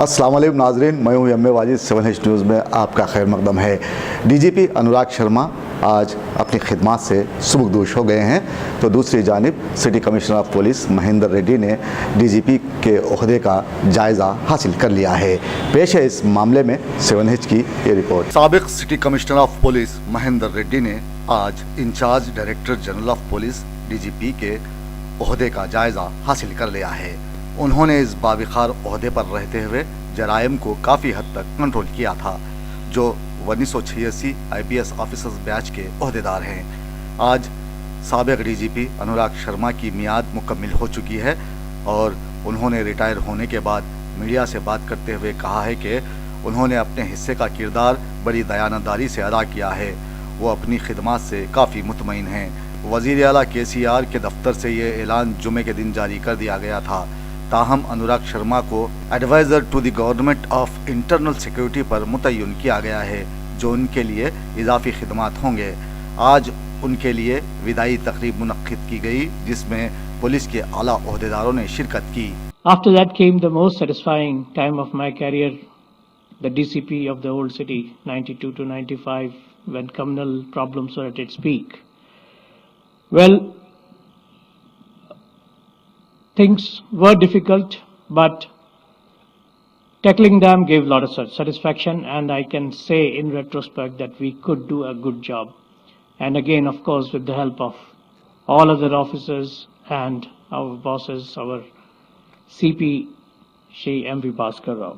अस्सलाम वालेकुम नाजरीन, मैं हूँ M A Wajid. 7H news में आपका खैर मकदम है। DGP अनुराग शर्मा आज अपनी खिदमत से सुबुकदोश हो गए हैं, तो दूसरी जानिब city commissioner of police Mahendra Reddy ने DGP के ओहदे का जायज़ा हासिल कर लिया है। पेश है इस मामले में 7H की ये रिपोर्ट। साबिक city commissioner of police Mahendra Reddy ने आज in charge director general of police DGP के ओहदे का जायज़ा हासिल कर लिया है। उन्होंने इस बाविखार ओहदे पर रहते हुए जराइम को काफ़ी हद तक कंट्रोल किया था, जो 1986 IPS ऑफिसर्स बैच के ओहदेदार हैं। आज साबिक DGP अनुराग शर्मा की मियाद मुकम्मिल हो चुकी है और उन्होंने रिटायर होने के बाद मीडिया से बात करते हुए कहा है कि उन्होंने अपने हिस्से का किरदार बड़ी दयानतदारी से अदा किया है। वो अपनी खिदमत से काफ़ी मुतमईन हैं। वज़ीर आला KCR के दफ्तर से ये ऐलान जुमे के दिन जारी कर दिया गया था। ताहम अनुराग शर्मा को adviser to the government of internal security पर मुतय्यन किया गया है, जो उनके लिए इजाफी खिदमात होंगे। आज उनके लिए विदाई तकरीब मुनक्किद की गई, जिसमें पुलिस के आला ओहदेदारों ने शिरकत की। After that came the most satisfying time of my career, the DCP of the old city, 92 to 95, when communal problems were at its peak. Well, things were difficult, but tackling them gave a lot of satisfaction, and I can say in retrospect that we could do a good job. And again, of course, with the help of all other officers and our bosses, our CP, Shri M.V. Bhaskar Rao.